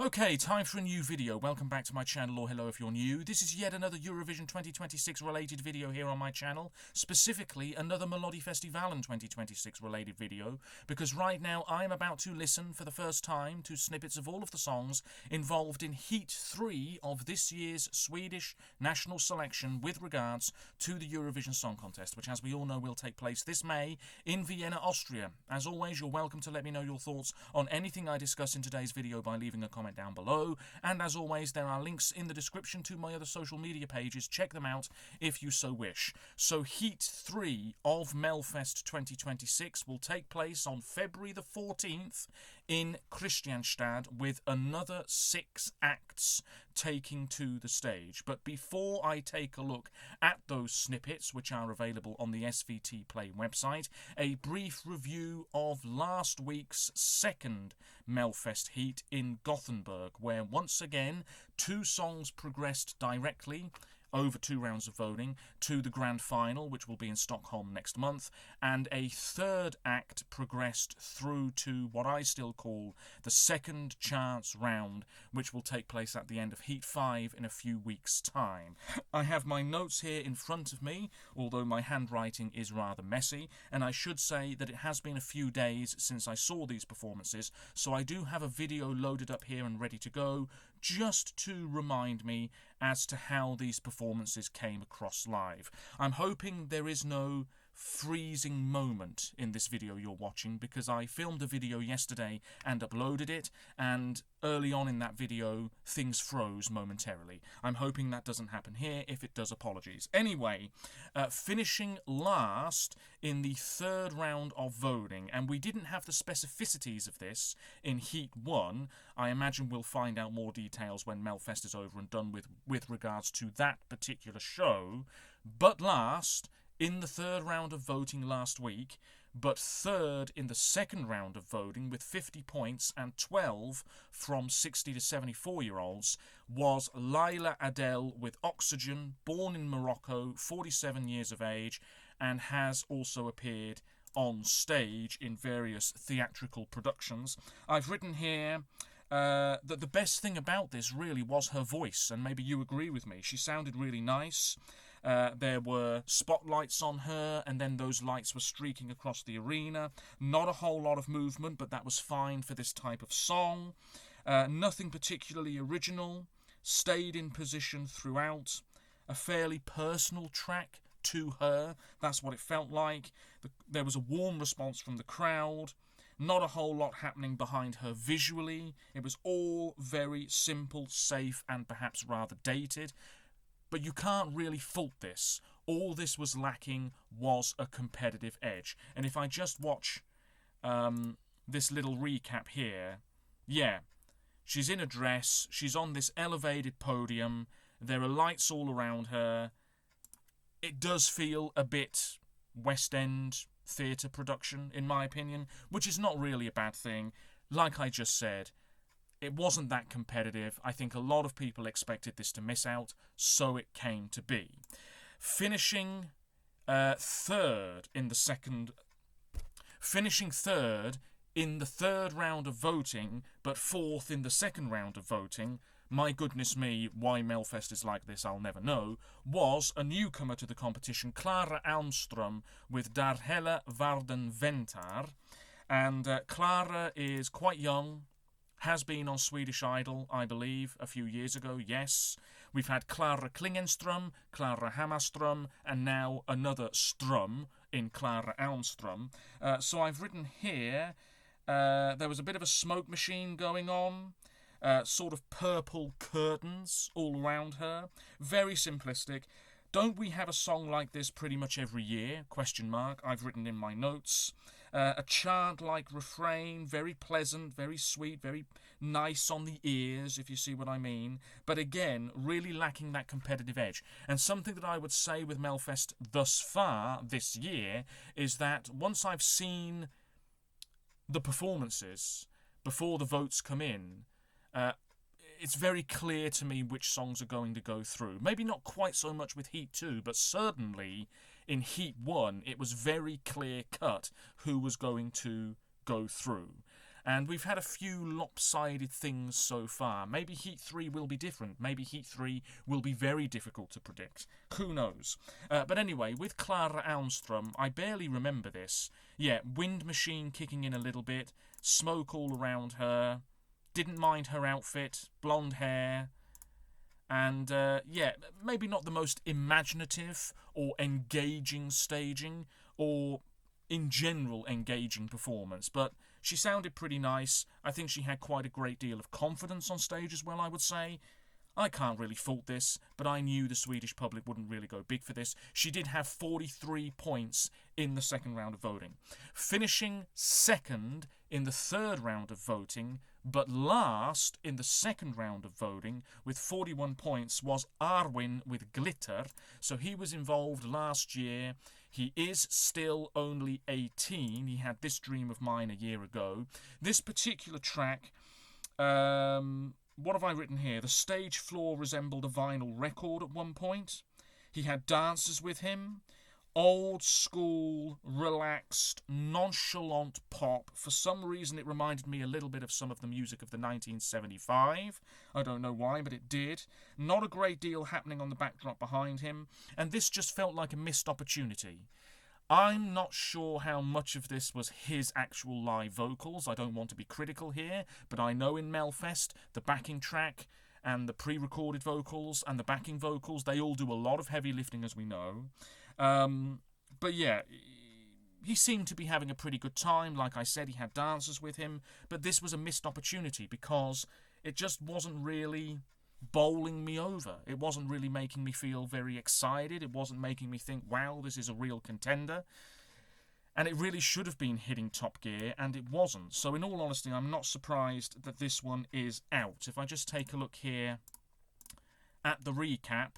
Okay, time for a new video. Welcome back to my channel, or hello if you're new. This is yet another Eurovision 2026 related video here on my channel. Specifically, another Melodifestivalen 2026 related video, because right now I'm about to listen for the first time to snippets of all of the songs involved in Heat 3 of this year's Swedish national selection with regards to the Eurovision Song Contest, which as we all know will take place this May in Vienna, Austria. As always, you're welcome to let me know your thoughts on anything I discuss in today's video by leaving a comment down below, and as always there are links in the description to my other social media pages. Check them out if you so wish. So Heat 3 of Melfest 2026 will take place on February the 14th in Kristianstad, with another 6 acts taking to the stage. But before I take a look at those snippets, which are available on the SVT Play website, a brief review of last week's second Melfest Heat in Gothenburg, where once again 2 songs progressed directly over 2 rounds of voting to the grand final, which will be in Stockholm next month, and a third act progressed through to what I still call the second chance round, which will take place at the end of Heat 5 in a few weeks' time. I have my notes here in front of me, although my handwriting is rather messy, and I should say that it has been a few days since I saw these performances, so I do have a video loaded up here and ready to go, just to remind me as to how these performances came across live. I'm hoping there is no freezing moment in this video you're watching, because I filmed a video yesterday and uploaded it, and early on in that video things froze momentarily. I'm hoping that doesn't happen here. If it does, apologies. Anyway, finishing last in the third round of voting, and we didn't have the specificities of this in Heat 1. I imagine we'll find out more details when Melfest is over and done with regards to that particular show. But last in the third round of voting last week, but third in the second round of voting with 50 points and 12 from 60 to 74-year-olds, was Laila Adel with Oxygen, born in Morocco, 47 years of age, and has also appeared on stage in various theatrical productions. I've written here that the best thing about this really was her voice, and maybe you agree with me. She sounded really nice. There were spotlights on her, and then those lights were streaking across the arena. Not a whole lot of movement, but that was fine for this type of song. Nothing particularly original. Stayed in position throughout. A fairly personal track to her. That's what it felt like. There was a warm response from the crowd. Not a whole lot happening behind her visually. It was all very simple, safe, and perhaps rather dated. But you can't really fault this. All this was lacking was a competitive edge. And if I just watch this little recap here, yeah, she's in a dress, she's on this elevated podium, there are lights all around her. It does feel a bit West End theatre production, in my opinion, which is not really a bad thing. Like I just said, it wasn't that competitive. I think a lot of people expected this to miss out, so it came to be. Finishing third in the third round of voting, but fourth in the second round of voting, my goodness me, why Melfest is like this I'll never know, was a newcomer to the competition, Klara Almström with Darhella Varden Ventar. And Klara is quite young, has been on Swedish Idol, I believe, a few years ago, yes. We've had Klara Klingenström, Klara Hammarström, and now another Ström in Klara Almström. So I've written here, there was a bit of a smoke machine going on, sort of purple curtains all around her. Very simplistic. Don't we have a song like this pretty much every year? Question mark. I've written in my notes. A chant-like refrain, very pleasant, very sweet, very nice on the ears, if you see what I mean. But again, really lacking that competitive edge. And something that I would say with Melfest thus far this year is that once I've seen the performances before the votes come in, it's very clear to me which songs are going to go through. Maybe not quite so much with Heat 2, but certainly in Heat 1, it was very clear-cut who was going to go through. And we've had a few lopsided things so far. Maybe Heat 3 will be different. Maybe Heat 3 will be very difficult to predict. Who knows? But anyway, with Clara Almstrom, I barely remember this. Yeah, wind machine kicking in a little bit, smoke all around her, didn't mind her outfit, blonde hair, and yeah, maybe not the most imaginative or engaging staging, or in general engaging performance, but she sounded pretty nice. I think she had quite a great deal of confidence on stage as well, I would say. I can't really fault this, but I knew the Swedish public wouldn't really go big for this. She did have 43 points in the second round of voting. Finishing second in the third round of voting, but last in the second round of voting with 41 points was Arwin with Glitter. So he was involved last year. He is still only 18. He had This Dream of Mine a year ago. This particular track, what have I written here? The stage floor resembled a vinyl record at one point. He had dancers with him. Old school, relaxed, nonchalant pop. For some reason it reminded me a little bit of some of the music of the 1975. I don't know why, but it did. Not a great deal happening on the backdrop behind him, and this just felt like a missed opportunity. I'm not sure how much of this was his actual live vocals. I don't want to be critical here, but I know in Melfest, the backing track and the pre-recorded vocals and the backing vocals, they all do a lot of heavy lifting, as we know. But yeah, he seemed to be having a pretty good time. Like I said, he had dancers with him, but this was a missed opportunity because it just wasn't really bowling me over. It wasn't really making me feel very excited. It wasn't making me think, wow, this is a real contender. And it really should have been hitting top gear, and it wasn't. So in all honesty, I'm not surprised that this one is out. If I just take a look here at the recap,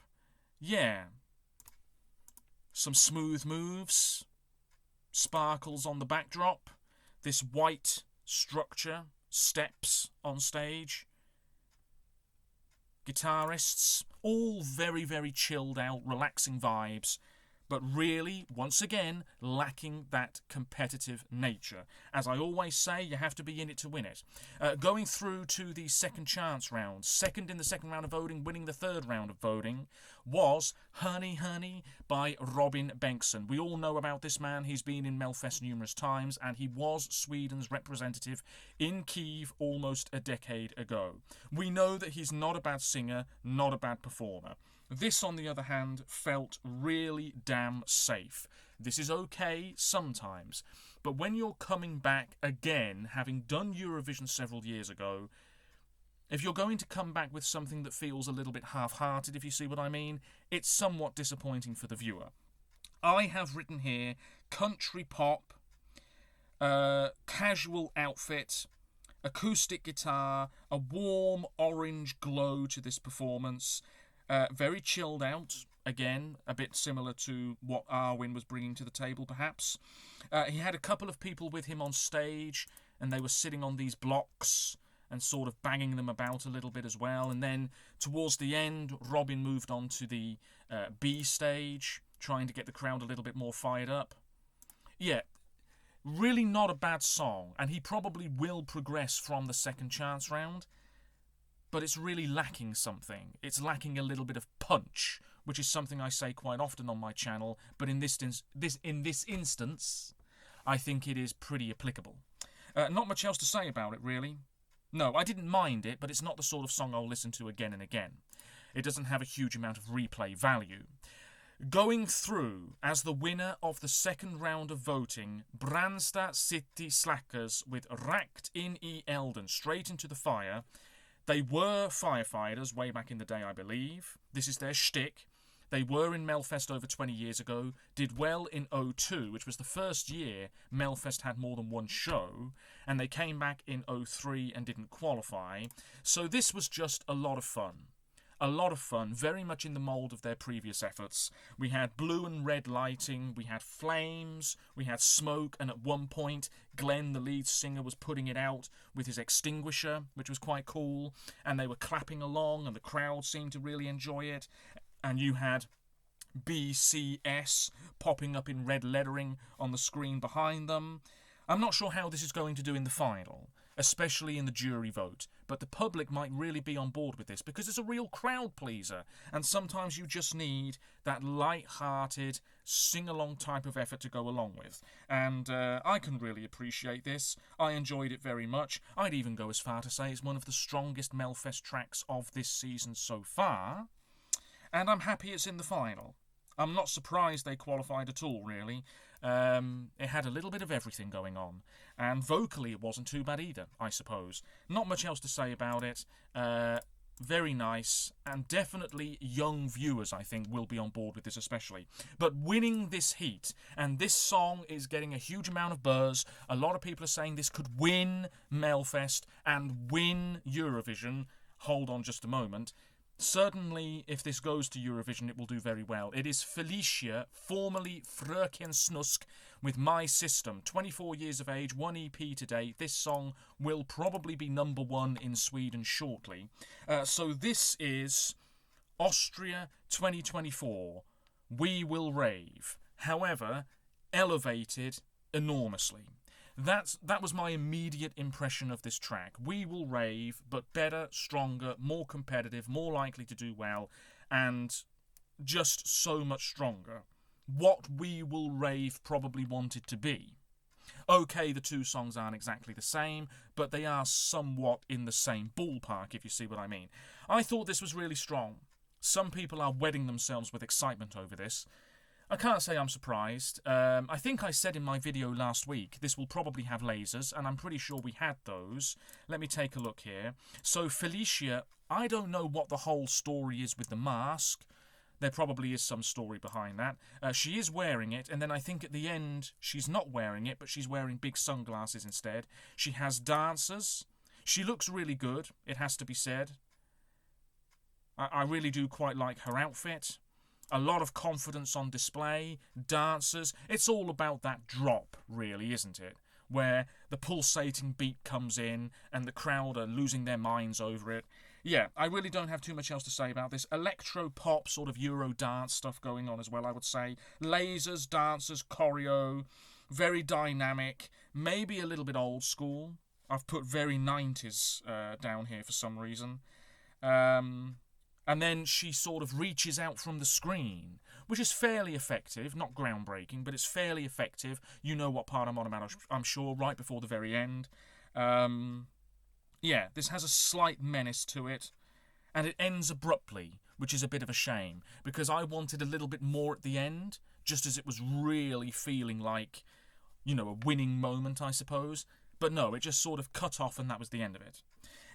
yeah, some smooth moves, sparkles on the backdrop, this white structure, steps on stage, guitarists, all very, very chilled out, relaxing vibes, but really, once again, lacking that competitive nature. As I always say, you have to be in it to win it. Going through to the second chance round, second in the second round of voting, winning the third round of voting, was Honey Honey by Robin Bengtsson. We all know about this man. He's been in Melfest numerous times, and he was Sweden's representative in Kyiv almost a decade ago. We know that he's not a bad singer, not a bad performer. This, on the other hand, felt really damn safe. This is okay sometimes, but when you're coming back again, having done Eurovision several years ago, if you're going to come back with something that feels a little bit half-hearted, if you see what I mean, it's somewhat disappointing for the viewer. I have written here country pop, casual outfit, acoustic guitar, a warm orange glow to this performance. Very chilled out, again, a bit similar to what Arwin was bringing to the table, perhaps. He had a couple of people with him on stage, and they were sitting on these blocks and sort of banging them about a little bit as well. And then, towards the end, Robin moved on to the B stage, trying to get the crowd a little bit more fired up. Yeah, really not a bad song, and he probably will progress from the second chance round. But it's really lacking something. It's lacking a little bit of punch, which is something I say quite often on my channel, but in this instance, I think it is pretty applicable. Not much else to say about it, really. No, I didn't mind it, but it's not the sort of song I'll listen to again and again. It doesn't have a huge amount of replay value. Going through as the winner of the second round of voting, Brandstad City Slackers with Rakt in I Elden, straight into the fire. They were firefighters way back in the day, I believe. This is their shtick. They were in Melfest over 20 years ago, did well in 2002, which was the first year Melfest had more than one show, and they came back in 2003 and didn't qualify. So this was just a lot of fun. A lot of fun, very much in the mould of their previous efforts. We had blue and red lighting, we had flames, we had smoke, and at one point, Glenn, the lead singer, was putting it out with his extinguisher, which was quite cool, and they were clapping along, and the crowd seemed to really enjoy it. And you had BCS popping up in red lettering on the screen behind them. I'm not sure how this is going to do in the final. especially in the jury vote. But the public might really be on board with this because it's a real crowd pleaser, and sometimes you just need that light-hearted, sing-along type of effort to go along with. And I can really appreciate this. I enjoyed it very much. I'd even go as far to say it's one of the strongest Melfest tracks of this season so far, and I'm happy it's in the final. I'm not surprised they qualified at all, really. It had a little bit of everything going on. And vocally it wasn't too bad either, I suppose. Not much else to say about it. Very nice, and definitely young viewers, I think, will be on board with this especially. But winning this heat, and this song is getting a huge amount of buzz. A lot of people are saying this could win Melfest and win Eurovision. Hold on just a moment. Certainly, if this goes to Eurovision, it will do very well. It is Felicia, formerly Fröken Snusk, with My System. 24 years of age, 1 EP today. This song will probably be #1 in Sweden shortly. So this is Austria 2024. We Will Rave. However, elevated enormously. That was my immediate impression of this track. We Will Rave, but better, stronger, more competitive, more likely to do well, and just so much stronger. What We Will Rave probably wanted to be. Okay, the two songs aren't exactly the same, but they are somewhat in the same ballpark, if you see what I mean. I thought this was really strong. Some people are wetting themselves with excitement over this. I can't say I'm surprised. I think I said in my video last week, this will probably have lasers, and I'm pretty sure we had those. Let me take a look here. So Felicia, I don't know what the whole story is with the mask. There probably is some story behind that. She is wearing it, and then I think at the end she's not wearing it, but she's wearing big sunglasses instead. She has dancers. She looks really good, it has to be said. I really do quite like her outfit. A lot of confidence on display, dancers. It's all about that drop, really, isn't it? Where the pulsating beat comes in and the crowd are losing their minds over it. Yeah, I really don't have too much else to say about this. Electro-pop, sort of Euro dance stuff going on as well, I would say. Lasers, dancers, choreo. Very dynamic. Maybe a little bit old school. I've put very 90s down here for some reason. And then she sort of reaches out from the screen, which is fairly effective. Not groundbreaking, but it's fairly effective. You know what part I'm on about, I'm sure, right before the very end. Yeah, this has a slight menace to it. And it ends abruptly, which is a bit of a shame, because I wanted a little bit more at the end, just as it was really feeling like, you know, a winning moment, I suppose. But no, it just sort of cut off and that was the end of it.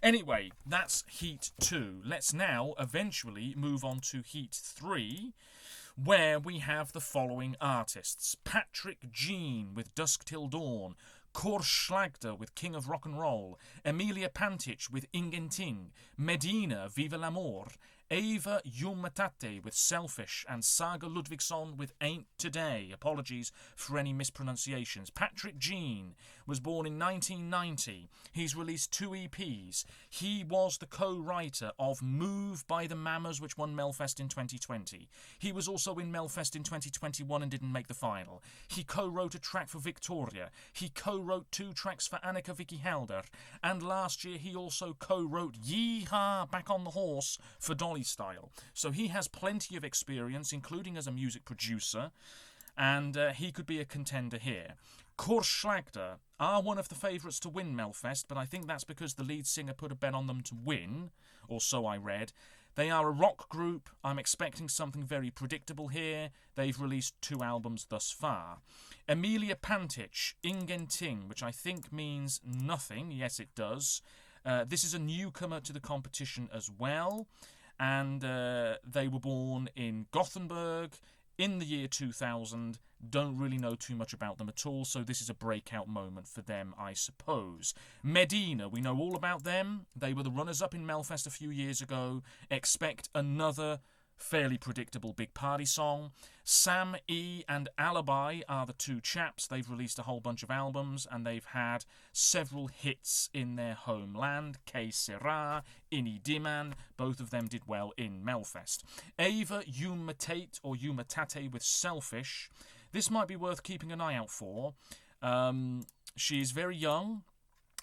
Anyway, that's Heat 2. Let's now eventually move on to Heat 3, where we have the following artists. Patrick Jean with Dusk Till Dawn, Kor Schlagter with King of Rock and Roll, Emilia Pantic with Ingenting, Medina Viva l'Amour, Eva Jumatate with Selfish, and Saga Ludvigsson with Ain't Today. Apologies for any mispronunciations. Patrick Jean was born in 1990. He's released 2 EPs. He was the co-writer of Move by the Mamas, which won Melfest in 2020. He was also in Melfest in 2021 and didn't make the final. He co-wrote a track for Victoria. He co-wrote 2 tracks for Annika Vicky Helder. And last year he also co-wrote Yeehaw Back on the Horse for Dolly Style. So he has plenty of experience, including as a music producer, and he could be a contender here. Kor Schlagter are one of the favourites to win Melfest, but I think that's because the lead singer put a bet on them to win, or so I read. They are a rock group. I'm expecting something very predictable here. They've released 2 albums thus far. Emilia Pantic, Ingenting, which I think means nothing. Yes, it does. This is a newcomer to the competition as well. And they were born in Gothenburg in the year 2000. Don't really know too much about them at all, so this is a breakout moment for them, I suppose. Medina, we know all about them. They were the runners-up in Melfest a few years ago. Expect another fairly predictable big party song. Sam E and Alibi are the 2 chaps. They've released a whole bunch of albums and they've had several hits in their homeland. Que Sera, Ini Diman, both of them did well in Melfest. Eva Jumatate or Jumatate with Selfish. This might be worth keeping an eye out for. She is very young.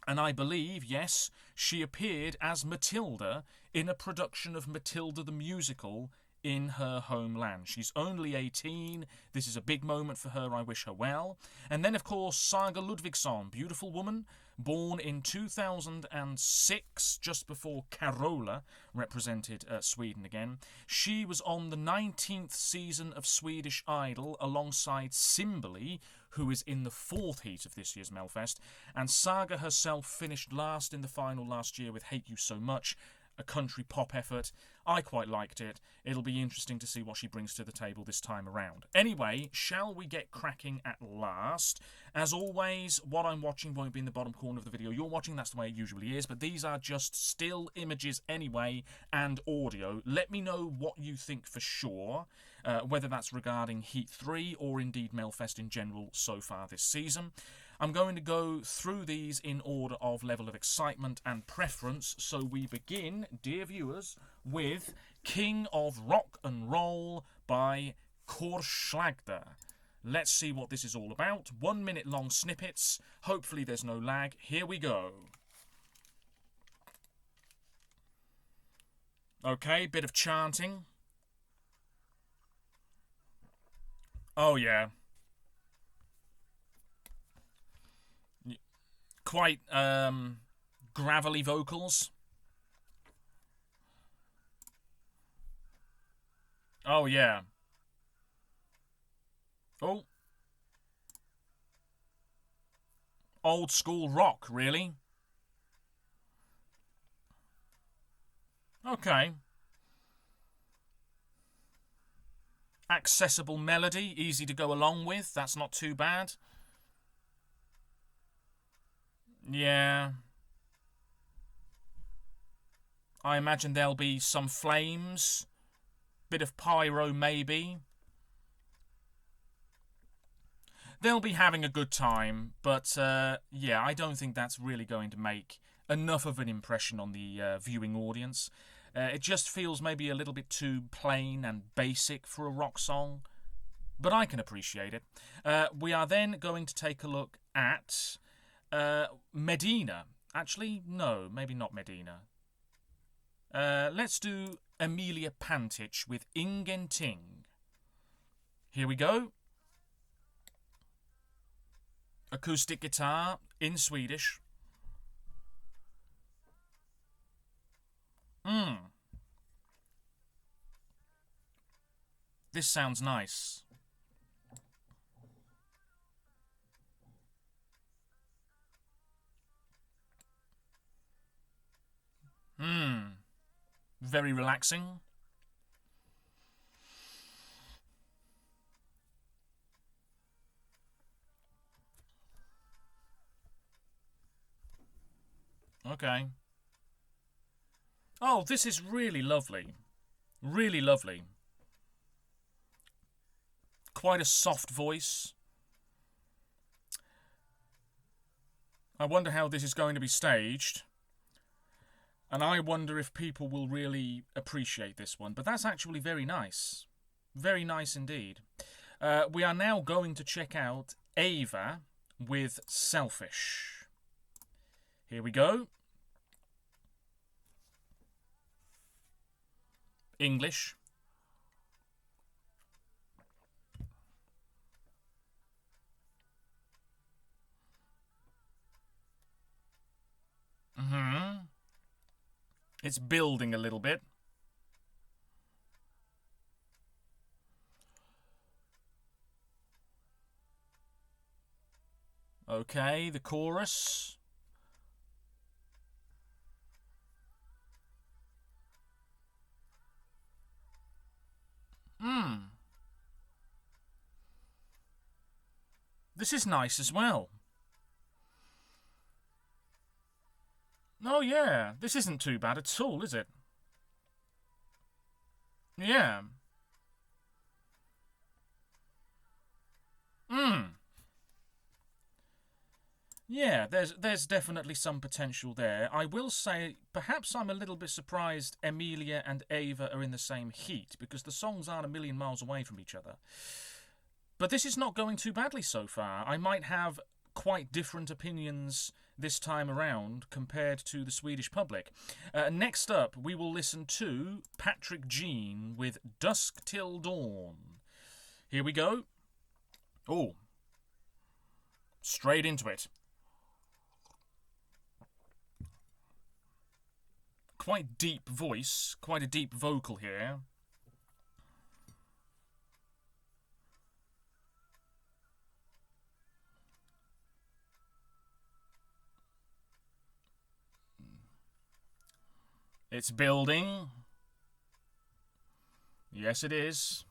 And I believe, yes, she appeared as Matilda in a production of Matilda the Musical in her homeland. She's only 18. This is a big moment for her. I wish her well. And then, of course, Saga Ludvigsson, beautiful woman, born in 2006, just before Carola represented Sweden again. She was on the 19th season of Swedish Idol alongside Simbali, who is in the 4th heat of this year's Melfest. And Saga herself finished last in the final last year with Hate You So Much, a country pop effort. I quite liked it. It'll be interesting to see what she brings to the table this time around. Anyway, shall we get cracking at last? As always, what I'm watching won't be in the bottom corner of the video you're watching. That's the way it usually is. But these are just still images anyway and audio. Let me know what you think for sure, whether that's regarding Heat 3 or indeed Melfest in general so far this season. I'm going to go through these in order of level of excitement and preference. So we begin, dear viewers, with King of Rock and Roll by Korslagda. Let's see what this is all about. 1 minute long snippets. Hopefully there's no lag. Here we go. Okay, bit of chanting. Oh yeah. Quite gravelly vocals. Oh yeah. Oh. Old school rock, really? Okay. Accessible melody, easy to go along with. That's not too bad. Yeah. I imagine there'll be some flames. Bit of pyro, maybe. They'll be having a good time, but yeah, I don't think that's really going to make enough of an impression on the viewing audience. It just feels maybe a little bit too plain and basic for a rock song, but I can appreciate it. We are then going to take a look at Medina. Actually, no, maybe not Medina. Let's do Emilia Pantic with Ingenting. Here we go. Acoustic guitar in Swedish. This sounds nice. Very relaxing. Okay. Oh, this is really lovely. Really lovely. Quite a soft voice. I wonder how this is going to be staged. And I wonder if people will really appreciate this one. But that's actually very nice. Very nice indeed. We are now going to check out Ava with Selfish. Here we go. English. It's building a little bit. Okay, the chorus. This is nice as well. Oh yeah, this isn't too bad at all, is it? Yeah. Yeah, there's definitely some potential there. I will say, perhaps I'm a little bit surprised Emilia and Ava are in the same heat, because the songs aren't a million miles away from each other. But this is not going too badly so far. I might have quite different opinions this time around compared to the Swedish public. Next up, we will listen to Patrick Jean with Dusk Till Dawn. Here we go. Oh, straight into it. Quite deep voice, quite a deep vocal here. It's building. Yes, it is.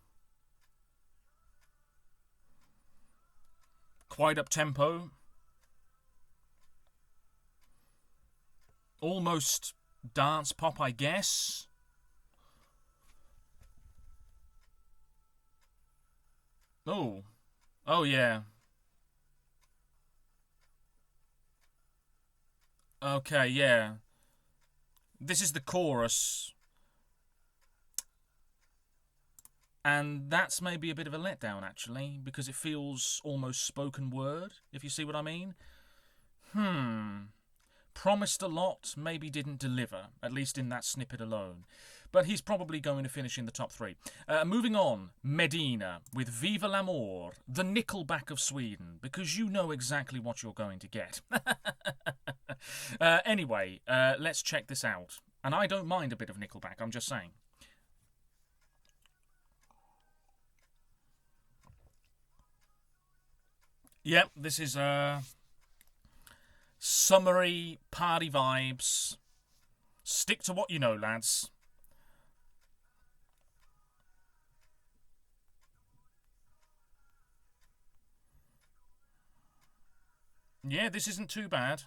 Quite up-tempo. Almost dance pop, I guess. Oh. Oh, yeah. Okay, yeah. This is the chorus. And that's maybe a bit of a letdown, actually, because it feels almost spoken word, if you see what I mean. Promised a lot, maybe didn't deliver, at least in that snippet alone. But he's probably going to finish in the top 3. Moving on, Medina with Viva l'Amor, the Nickelback of Sweden, because you know exactly what you're going to get. Anyway, let's check this out. And I don't mind a bit of Nickelback, I'm just saying. Yep, this is summery party vibes. Stick to what you know, lads. Yeah, this isn't too bad.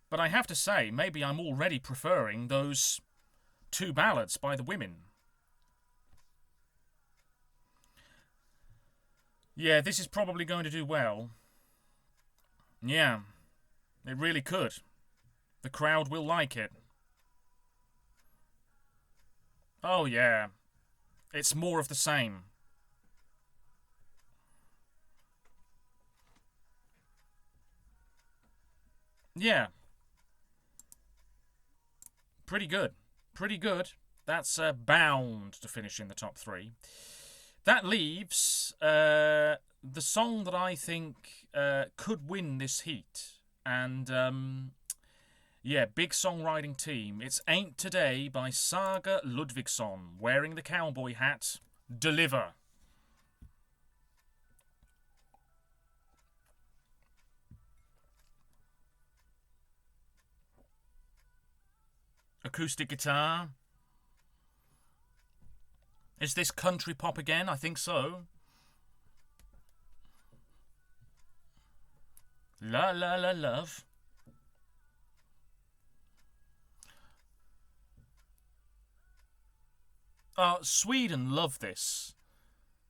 But I have to say, maybe I'm already preferring those 2 ballads by the women. Yeah, this is probably going to do well. Yeah, it really could. The crowd will like it. Oh, yeah. It's more of the same. Yeah. Pretty good. Pretty good. That's bound to finish in the top 3. That leaves the song that I think could win this heat. And, yeah, big songwriting team. It's Ain't Today by Saga Ludvigsson. Wearing the cowboy hat. Deliver. Acoustic guitar. Is this country pop again? I think so. La la la love. Sweden love this.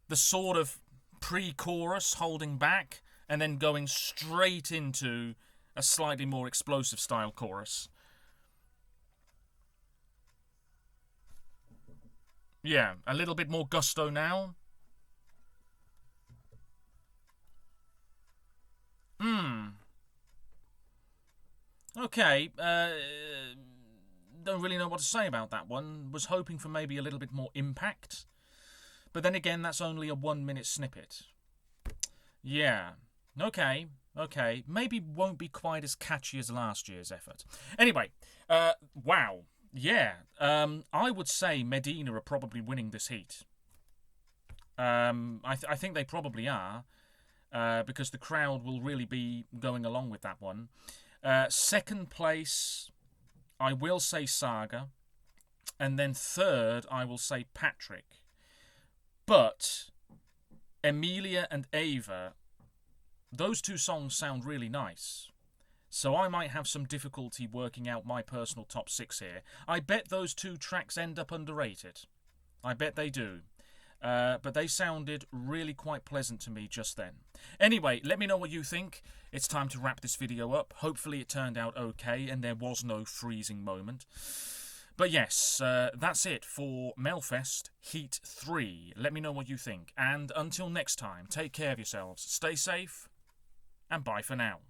The sort of pre-chorus holding back and then going straight into a slightly more explosive style chorus. Yeah, a little bit more gusto now. Okay, don't really know what to say about that one. Was hoping for maybe a little bit more impact. But then again, that's only a 1-minute snippet. Yeah, okay. Maybe won't be quite as catchy as last year's effort. Anyway, wow. Yeah, I would say Medina are probably winning this heat. I think they probably are, because the crowd will really be going along with that one. Second place, I will say Saga. And then third, I will say Patrick. But Emilia and Ava, those 2 songs sound really nice. So I might have some difficulty working out my personal top 6 here. I bet those 2 tracks end up underrated. I bet they do. But they sounded really quite pleasant to me just then. Anyway, let me know what you think. It's time to wrap this video up. Hopefully it turned out okay and there was no freezing moment. But yes, that's it for Melfest Heat 3. Let me know what you think. And until next time, take care of yourselves, stay safe, and bye for now.